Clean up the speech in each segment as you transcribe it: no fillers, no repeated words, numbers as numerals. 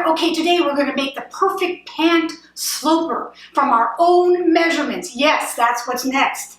there. Okay, today we're going to make the perfect pant sloper from our own measurements. Yes, that's what's next.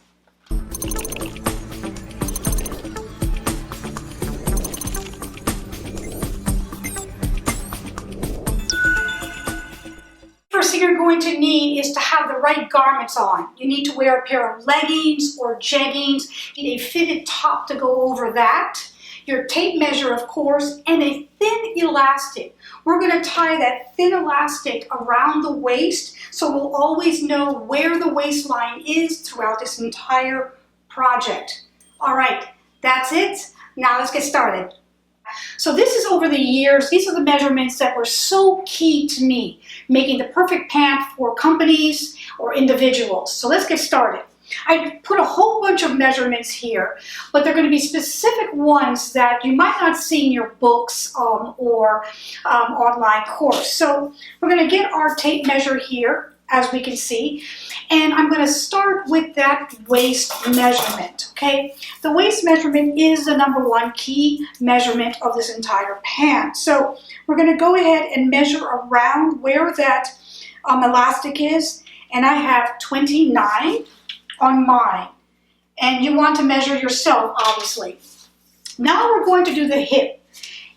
First thing you're going to need is to have the right garments on. You need to wear a pair of leggings or jeggings, a fitted top to go over that, your tape measure, of course, and a thin elastic. We're going to tie that thin elastic around the waist so we'll always know where the waistline is throughout this entire project. All right, that's it. Now let's get started. So this is over the years, these are the measurements that were so key to me, making the perfect pant for companies or individuals. So let's get started. I put a whole bunch of measurements here, but they're going to be specific ones that you might not see in your books or online course. So we're going to get our tape measure here, as we can see, and I'm going to start with that waist measurement, okay? The waist measurement is the number one key measurement of this entire pant. So we're going to go ahead and measure around where that elastic is, and I have 29 on mine, and you want to measure yourself, obviously. Now we're going to do the hip,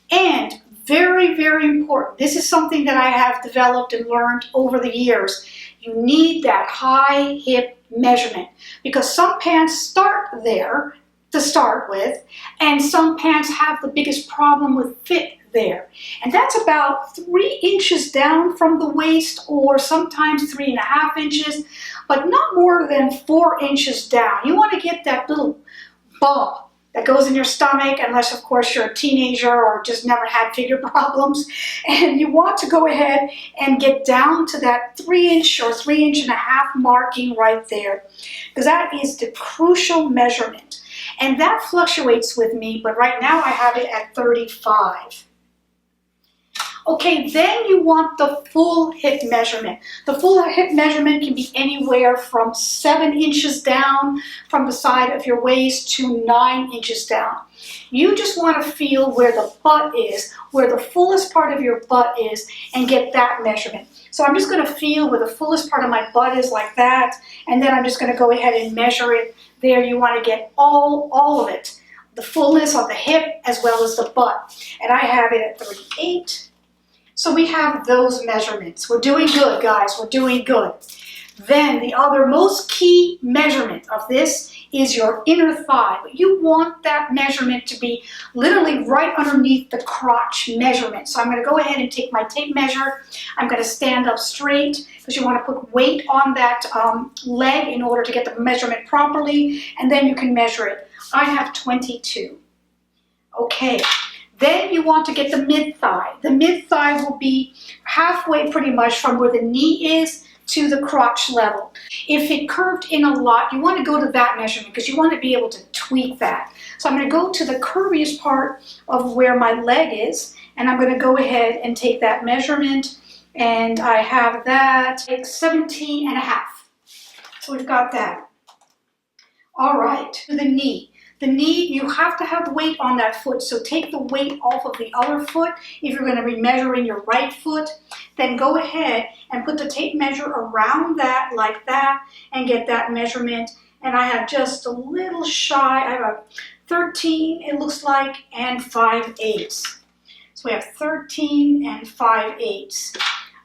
and very, very important. This is something that I have developed and learned over the years. You need that high hip measurement because some pants start there to start with, and some pants have the biggest problem with fit there. And that's about 3 inches down from the waist, or sometimes 3.5 inches, but not more than 4 inches down. You want to get that little bump that goes in your stomach, unless of course you're a teenager or just never had figure problems. And you want to go ahead and get down to that 3 inch or 3.5 inch marking right there, because that is the crucial measurement. And that fluctuates with me, but right now I have it at 35. Okay, then you want the full hip measurement. The full hip measurement can be anywhere from 7 inches down from the side of your waist to 9 inches down. You just want to feel where the butt is, where the fullest part of your butt is, and get that measurement. So I'm just going to feel where the fullest part of my butt is, like that, and then I'm just going to go ahead and measure it there. You want to get all of it, the fullness of the hip as well as the butt. And I have it at 38. So we have those measurements. We're doing good, guys. We're doing good. Then the other most key measurement of this is your inner thigh. But you want that measurement to be literally right underneath the crotch measurement. So I'm going to go ahead and take my tape measure. I'm going to stand up straight because you want to put weight on that leg in order to get the measurement properly. And then you can measure it. I have 22. Okay. Then you want to get the mid-thigh. The mid-thigh will be halfway pretty much from where the knee is to the crotch level. If it curved in a lot, you want to go to that measurement because you want to be able to tweak that. So I'm going to go to the curviest part of where my leg is, and I'm going to go ahead and take that measurement, and I have that at 17.5. So we've got that. All right, to the knee. The knee, you have to have weight on that foot, so take the weight off of the other foot. If you're going to be measuring your right foot, then go ahead and put the tape measure around that, like that, and get that measurement. And I have just a little shy, I have a 13, it looks like, and 5/8. So we have 13 and 5/8.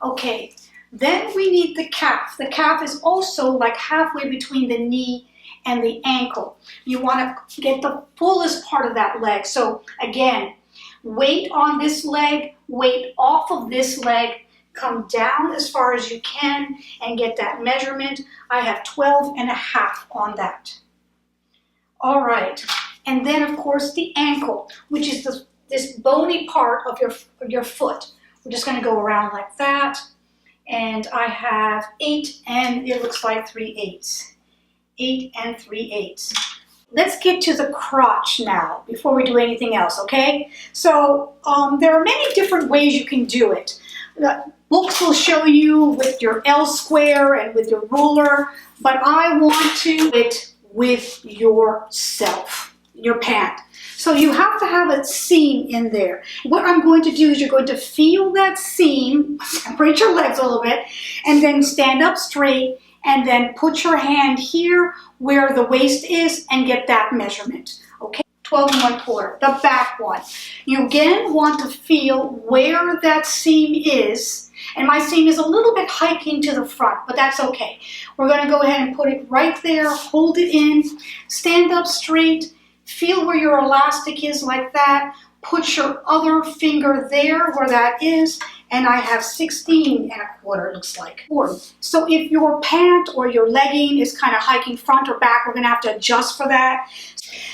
Okay, then we need the calf. The calf is also like halfway between the knee and the ankle. You want to get the fullest part of that leg. So again, weight on this leg, weight off of this leg, come down as far as you can and get that measurement. I have 12.5 on that. All right, and then of course the ankle, which is this bony part of your foot. We're just going to go around like that, and I have 8, and it looks like 3/8. 8 and 3/8. Let's get to the crotch now before we do anything else, okay? So there are many different ways you can do it. The books will show you with your L square and with your ruler, but I want to do it with yourself, your pant. So you have to have a seam in there. What I'm going to do is you're going to feel that seam, separate your legs a little bit, and then stand up straight, and then put your hand here where the waist is and get that measurement. Okay, 12 1/4, the back one. You again want to feel where that seam is, and my seam is a little bit hiking to the front, but that's okay. We're going to go ahead and put it right there, hold it in, stand up straight, feel where your elastic is like that, put your other finger there where that is, and I have 16 1/4, looks like. So if your pant or your legging is kind of hiking front or back, we're going to have to adjust for that.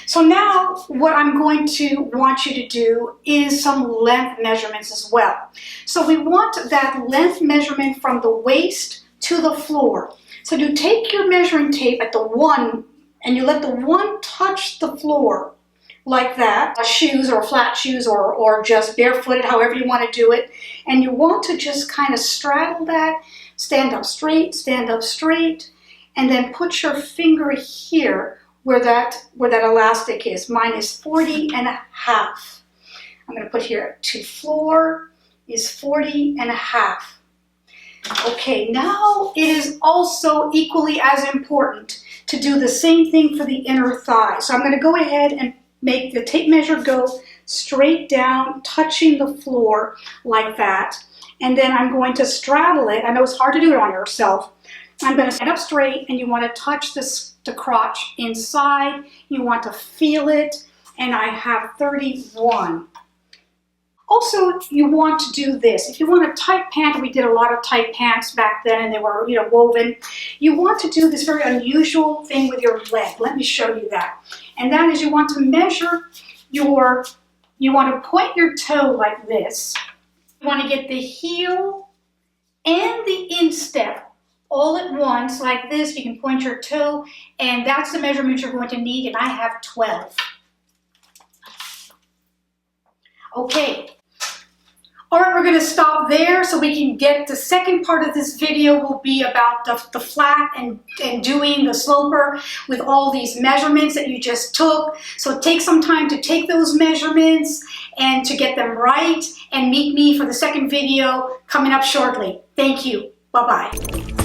So now what I'm going to want you to do is some length measurements as well. So we want that length measurement from the waist to the floor. So you take your measuring tape at the 1 and you let the 1 touch the floor like that, shoes or flat shoes or just barefooted, however you want to do it. And you want to just kind of straddle that, stand up straight, and then put your finger here where that elastic is. Mine is 40 1/2. I'm going to put here to floor is 40 1/2. Okay, now it is also equally as important to do the same thing for the inner thigh. So I'm going to go ahead and make the tape measure go straight down, touching the floor like that. And then I'm going to straddle it. I know it's hard to do it on yourself. I'm going to stand up straight, and you want to touch the crotch inside. You want to feel it, and I have 31. Also, you want to do this. If you want a tight pant, we did a lot of tight pants back then, and they were, woven. You want to do this very unusual thing with your leg. Let me show you that. And that is, you want to measure you want to point your toe like this. You want to get the heel and the instep all at once like this. You can point your toe, and that's the measurement you're going to need, and I have 12. Okay. All right, we're going to stop there so we can get the second part of this video will be about the flat and doing the sloper with all these measurements that you just took. So take some time to take those measurements and to get them right, and meet me for the second video coming up shortly. Thank you. Bye-bye.